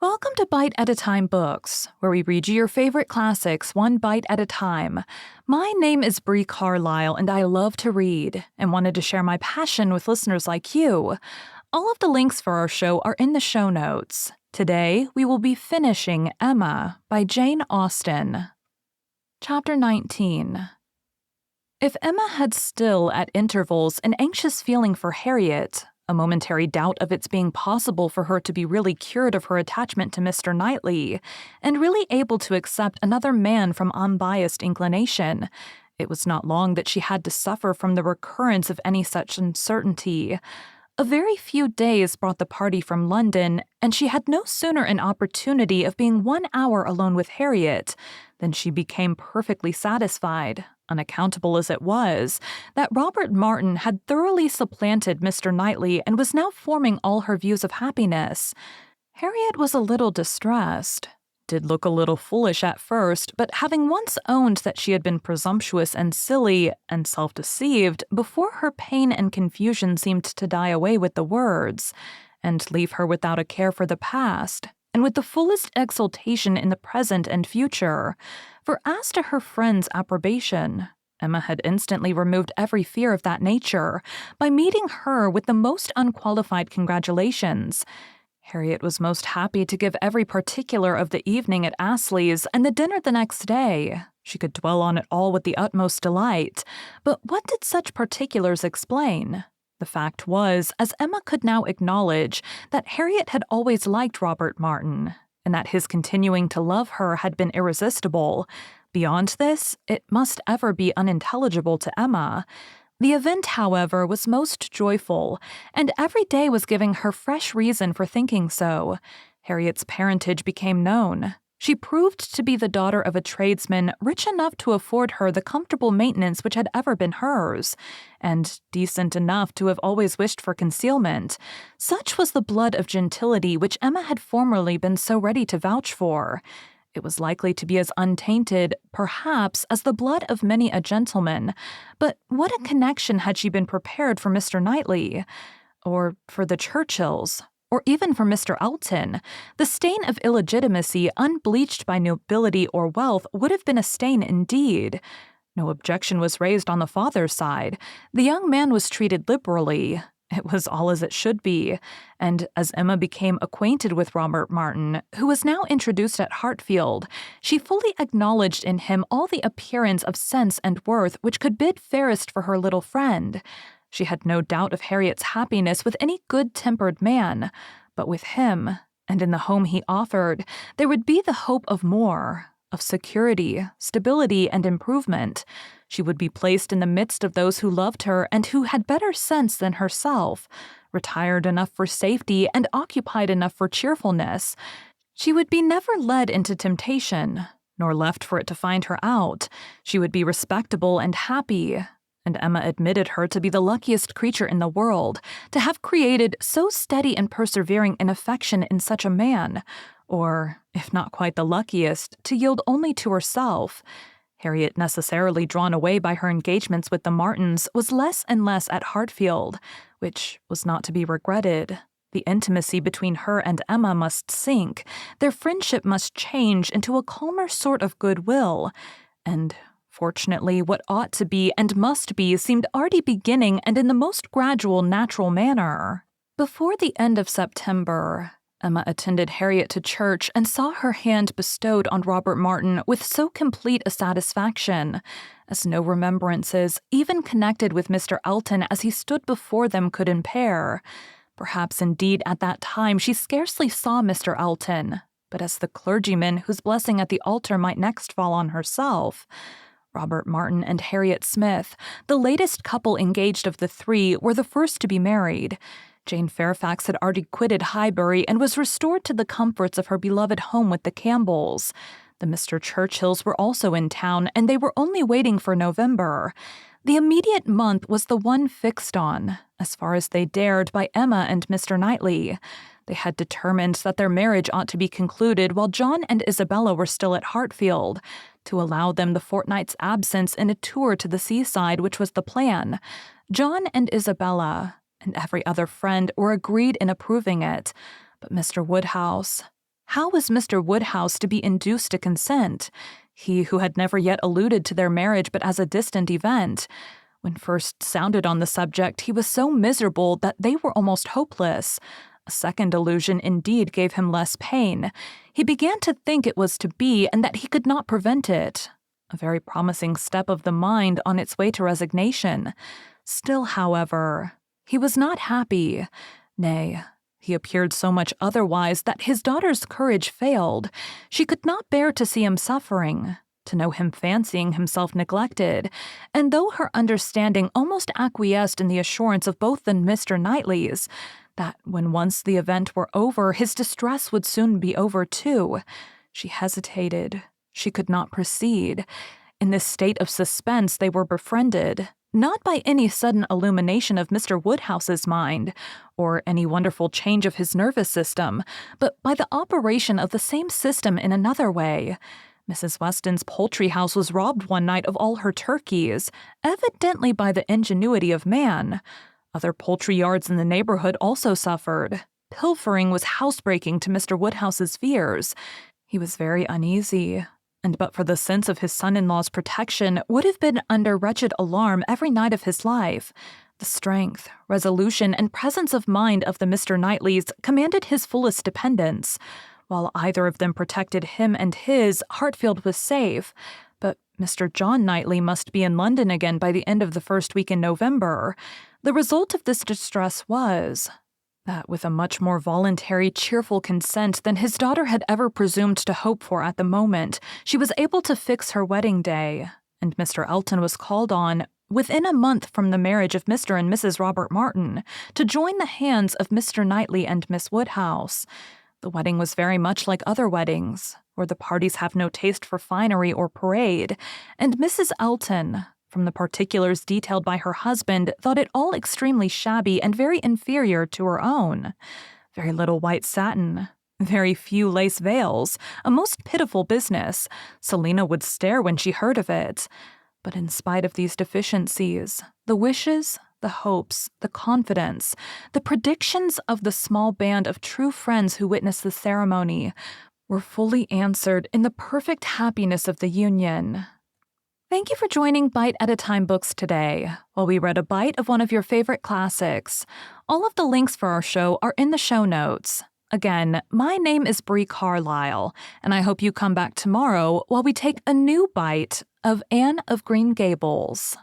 Welcome to Bite at a Time Books, where we read you your favorite classics one bite at a time. My name is Bree Carlile, and I love to read, and wanted to share my passion with listeners like you. All of the links for our show are in the show notes. Today, we will be finishing Emma by Jane Austen. Chapter 19. If Emma had still, at intervals, an anxious feeling for Harriet, a momentary doubt of its being possible for her to be really cured of her attachment to Mr. Knightley, and really able to accept another man from unbiased inclination, it was not long that she had to suffer from the recurrence of any such uncertainty. A very few days brought the party from London, and she had no sooner an opportunity of being 1 hour alone with Harriet than she became perfectly satisfied, unaccountable as it was, that Robert Martin had thoroughly supplanted Mr. Knightley and was now forming all her views of happiness. Harriet was a little distressed, did look a little foolish at first, but having once owned that she had been presumptuous and silly and self-deceived, before her pain and confusion seemed to die away with the words, and leave her without a care for the past, and with the fullest exultation in the present and future. For as to her friend's approbation, Emma had instantly removed every fear of that nature by meeting her with the most unqualified congratulations. Harriet was most happy to give every particular of the evening at Astley's and the dinner the next day. She could dwell on it all with the utmost delight. But what did such particulars explain? The fact was, as Emma could now acknowledge, that Harriet had always liked Robert Martin, and that his continuing to love her had been irresistible. Beyond this, it must ever be unintelligible to Emma. The event, however, was most joyful, and every day was giving her fresh reason for thinking so. Harriet's parentage became known. She proved to be the daughter of a tradesman rich enough to afford her the comfortable maintenance which had ever been hers, and decent enough to have always wished for concealment. Such was the blood of gentility which Emma had formerly been so ready to vouch for. It was likely to be as untainted, perhaps, as the blood of many a gentleman. But what a connection had she been prepared for Mr. Knightley, or for the Churchills, or even for Mr. Elton? The stain of illegitimacy, unbleached by nobility or wealth, would have been a stain indeed. No objection was raised on the father's side. The young man was treated liberally. It was all as it should be, and as Emma became acquainted with Robert Martin, who was now introduced at Hartfield, she fully acknowledged in him all the appearance of sense and worth which could bid fairest for her little friend. She had no doubt of Harriet's happiness with any good-tempered man, but with him, and in the home he offered, there would be the hope of more, of security, stability, and improvement. She would be placed in the midst of those who loved her and who had better sense than herself, retired enough for safety and occupied enough for cheerfulness. She would be never led into temptation, nor left for it to find her out. She would be respectable and happy, and Emma admitted her to be the luckiest creature in the world, to have created so steady and persevering an affection in such a man, or, if not quite the luckiest, to yield only to herself. Harriet, necessarily drawn away by her engagements with the Martins, was less and less at Hartfield, which was not to be regretted. The intimacy between her and Emma must sink, their friendship must change into a calmer sort of goodwill, and fortunately, what ought to be and must be seemed already beginning and in the most gradual, natural manner. Before the end of September, Emma attended Harriet to church and saw her hand bestowed on Robert Martin with so complete a satisfaction, as no remembrances, even connected with Mr. Elton as he stood before them, could impair. Perhaps, indeed, at that time she scarcely saw Mr. Elton, but as the clergyman whose blessing at the altar might next fall on herself. Robert Martin and Harriet Smith, the latest couple engaged of the three, were the first to be married. Jane Fairfax had already quitted Highbury and was restored to the comforts of her beloved home with the Campbells. The Mr. Churchills were also in town, and they were only waiting for November. The immediate month was the one fixed on, as far as they dared, by Emma and Mr. Knightley. They had determined that their marriage ought to be concluded while John and Isabella were still at Hartfield, to allow them the fortnight's absence in a tour to the seaside, which was the plan. John and Isabella, and every other friend, were agreed in approving it, but Mr. Woodhouse, How was Mr. Woodhouse to be induced to consent? He who had never yet alluded to their marriage but as a distant event. When first sounded on the subject, he was so miserable that they were almost hopeless. A second allusion indeed gave him less pain. He began to think it was to be and that he could not prevent it. A very promising step of the mind on its way to resignation. Still, however, he was not happy. Nay, he appeared so much otherwise that his daughter's courage failed. She could not bear to see him suffering, to know him fancying himself neglected, and though her understanding almost acquiesced in the assurance of both the Mr. Knightleys, that when once the event were over, his distress would soon be over too, she hesitated. She could not proceed. In this state of suspense they were befriended, not by any sudden illumination of Mr. Woodhouse's mind, or any wonderful change of his nervous system, but by the operation of the same system in another way. Mrs. Weston's poultry house was robbed one night of all her turkeys, evidently by the ingenuity of man. Other poultry yards in the neighborhood also suffered. Pilfering was housebreaking to Mr. Woodhouse's fears. He was very uneasy, and but for the sense of his son-in-law's protection, would have been under wretched alarm every night of his life. The strength, resolution, and presence of mind of the Mr. Knightleys commanded his fullest dependence. While either of them protected him and his, Hartfield was safe. But Mr. John Knightley must be in London again by the end of the first week in November. The result of this distress was that with a much more voluntary, cheerful consent than his daughter had ever presumed to hope for at the moment, she was able to fix her wedding day, and Mr. Elton was called on, within a month from the marriage of Mr. and Mrs. Robert Martin, to join the hands of Mr. Knightley and Miss Woodhouse. The wedding was very much like other weddings, where the parties have no taste for finery or parade, and Mrs. Elton, from the particulars detailed by her husband, thought it all extremely shabby and very inferior to her own. Very little white satin, very few lace veils, a most pitiful business. Selina would stare when she heard of it. But in spite of these deficiencies, the wishes, the hopes, the confidence, the predictions of the small band of true friends who witnessed the ceremony were fully answered in the perfect happiness of the union. Thank you for joining Bite at a Time Books today, while we read a bite of one of your favorite classics. All of the links for our show are in the show notes. Again, my name is Bree Carlile, and I hope you come back tomorrow while we take a new bite of Anne of Green Gables.